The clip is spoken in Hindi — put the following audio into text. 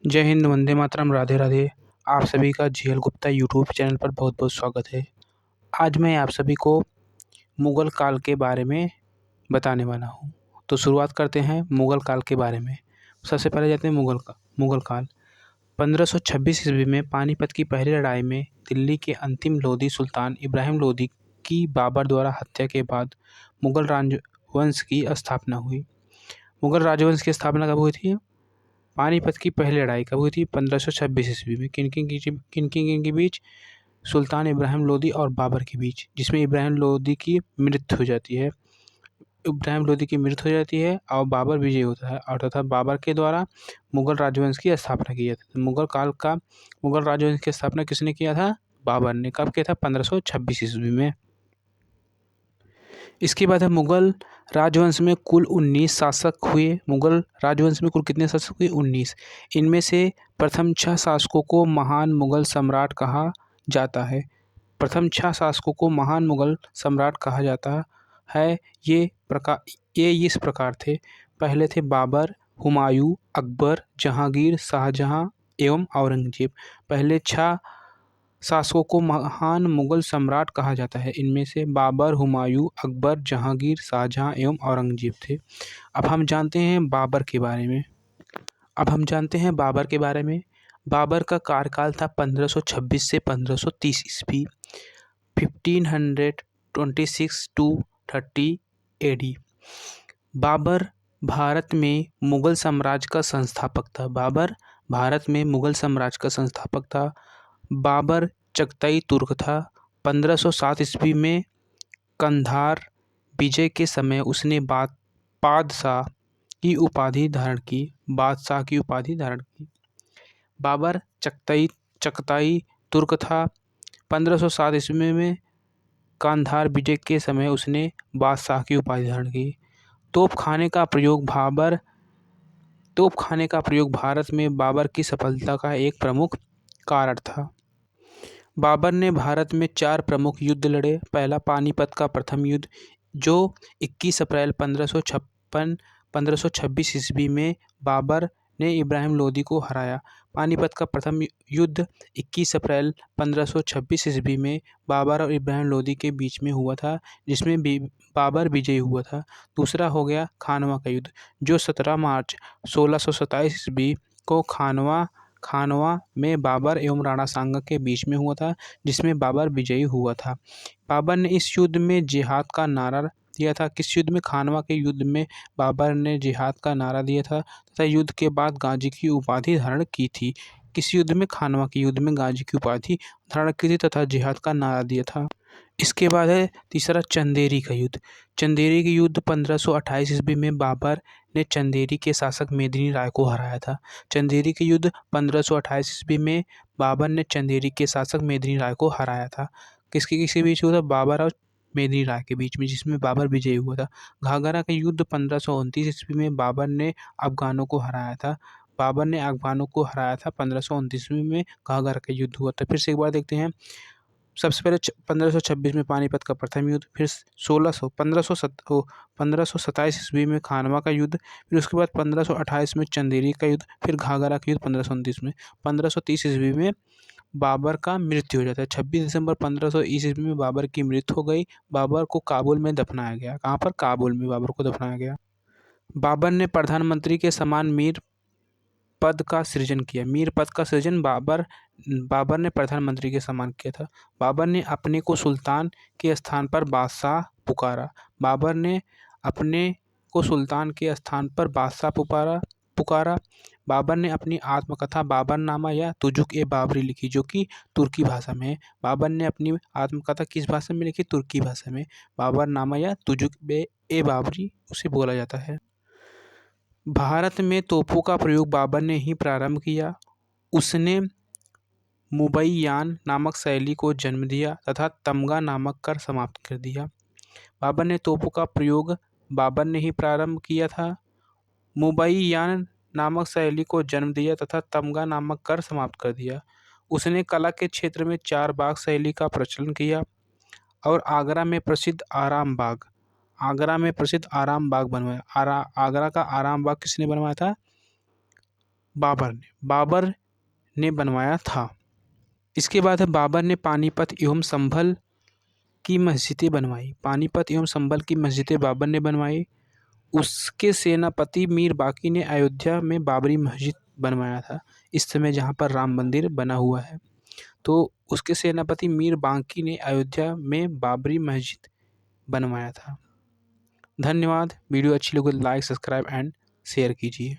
जय हिंद, वंदे मातरम, राधे राधे। आप सभी का जीएल गुप्ता यूट्यूब चैनल पर बहुत बहुत स्वागत है। आज मैं आप सभी को मुग़ल काल के बारे में बताने वाला हूँ। तो शुरुआत करते हैं मुग़ल काल के बारे में। सबसे पहले जाते हैं मुग़ल काल। 1526 ईस्वी में पानीपत की पहली लड़ाई में दिल्ली के अंतिम लोधी सुल्तान इब्राहिम लोधी की बाबर द्वारा हत्या के बाद मुग़ल राजवंश की स्थापना हुई। मुग़ल राजवंश की स्थापना कब हुई थी? पानीपत की पहली लड़ाई कब हुई थी? 1526 ईस्वी में। किन के बीच? सुल्तान इब्राहिम लोदी और बाबर के बीच, जिसमें इब्राहिम लोदी की मृत्यु हो जाती है। और बाबर विजयी होता है और तथा बाबर के द्वारा मुग़ल राजवंश की स्थापना की जाती है। मुग़ल राजवंश की स्थापना किसने किया था? बाबर ने। कब किया था? 1526 ईस्वी में। इसके बाद है मुग़ल राजवंश में कुल 19 शासक हुए। मुग़ल राजवंश में कुल कितने शासक हुए? 19। इनमें से प्रथम 6 शासकों को महान मुग़ल सम्राट कहा जाता है। ये इस प्रकार थे। पहले थे बाबर, हुमायूं, अकबर, जहांगीर, शाहजहां एवं औरंगजेब। पहले 6 शासकों को महान मुग़ल सम्राट कहा जाता है। इनमें से बाबर, हुमायूं, अकबर, जहांगीर, शाहजहां एवं औरंगजेब थे। अब हम जानते हैं बाबर के बारे में। बाबर का कार्यकाल था 1526 से 1530 ईस्वी, 1526 टू 30 AD। बाबर भारत में मुग़ल साम्राज्य का संस्थापक था। बाबर चगताई तुर्क था। 1507 ईस्वी में कंधार विजय के समय उसने बादशाह की उपाधि धारण की। बाबर चगताई तुर्क था। 1507 ईस्वी में कंधार विजय के समय उसने बादशाह की उपाधि धारण की। तोप खाने का प्रयोग भारत में बाबर की सफलता का एक प्रमुख कारण था। बाबर ने भारत में 4 प्रमुख युद्ध लड़े। पहला पानीपत का प्रथम युद्ध, जो 21 अप्रैल 1526 ईस्वी में बाबर ने इब्राहिम लोदी को हराया। पानीपत का प्रथम युद्ध 21 अप्रैल 1526 ईस्वी में बाबर और इब्राहिम लोदी के बीच में हुआ था, जिसमें बाबर विजयी हुआ था। दूसरा हो गया खानवा का युद्ध, जो 17 मार्च 1627 ईस्वी को खानवा में बाबर एवं राणा सांगा के बीच में हुआ था, जिसमें बाबर विजयी हुआ था। बाबर ने इस युद्ध में जिहाद का नारा दिया था। किस युद्ध में? खानवा के युद्ध में बाबर ने जिहाद का नारा दिया था तथा युद्ध के बाद गाजी की उपाधि धारण की थी। किस युद्ध में? खानवा के युद्ध में गाजी की उपाधि धारण की थी तथा जिहाद का नारा दिया था। इसके बाद है तीसरा चंदेरी का युद्ध। चंदेरी के युद्ध 1528 ईस्वी में बाबर ने चंदेरी के शासक मेदिनी राय को हराया था। चंदेरी के युद्ध 1528 ईस्वी में बाबर ने चंदेरी के शासक मेदिनी राय को हराया था। किसके बीच हुआ था? बाबर और मेदिनी राय के बीच में, जिसमें बाबर विजयी हुआ था। घाघरा का युद्ध 1529 ईस्वी में बाबर ने अफगानों को हराया था। 1529 ईस्वी में घाघरा का युद्ध हुआ था। फिर से एक बार देखते हैं। सबसे पहले 1526 में पानीपत का प्रथम युद्ध, फिर 1527 ईस्वी में खानवा का युद्ध, फिर उसके बाद 1528 में चंदेरी का युद्ध, फिर घाघरा का युद्ध 1529 में। 1530 ईस्वी में बाबर का मृत्यु हो जाता है। 26 दिसंबर 1530 ईस्वी में बाबर की मृत्यु हो गई। बाबर को काबुल में दफनाया गया। कहाँ पर? काबुल में बाबर को दफनाया गया। बाबर ने प्रधानमंत्री के समान मीर पद का सृजन किया। बाबर ने प्रधानमंत्री के समान किया था। बाबर ने अपने को सुल्तान के स्थान पर बादशाह पुकारा। बाबर ने अपनी आत्मकथा बाबरनामा या तुजुक-ए-बाबरी लिखी, जो कि तुर्की भाषा में है। बाबर ने अपनी आत्मकथा किस भाषा में लिखी? तुर्की भाषा में। बाबरनामा या तुजुक-ए-बाबरी उसे बोला जाता है। भारत में तोपों का प्रयोग बाबर ने ही प्रारंभ किया। उसने मुबैयान नामक शैली को जन्म दिया तथा तमगा नामक कर समाप्त कर दिया। बाबर ने तोपों का प्रयोग बाबर ने ही प्रारंभ किया था। मुबैयान नामक शैली को जन्म दिया तथा तमगा नामक कर समाप्त कर दिया। उसने कला के क्षेत्र में 4 बाग शैली का प्रचलन किया और आगरा में प्रसिद्ध आराम बाग बनवाया। आगरा का आराम बाग किसने बनवाया था? बाबर ने बनवाया था। इसके बाद है बाबर ने पानीपत एवं संभल की मस्जिदें बनवाई। पानीपत एवं संभल की मस्जिदें बाबर ने बनवाई। उसके सेनापति मीर बाकी ने अयोध्या में बाबरी मस्जिद बनवाया था, इस समय जहाँ पर राम मंदिर बना हुआ है। तो उसके सेनापति मीर बांकी ने अयोध्या में बाबरी मस्जिद बनवाया था। धन्यवाद। वीडियो अच्छी लगी तो लाइक, सब्सक्राइब एंड शेयर कीजिए।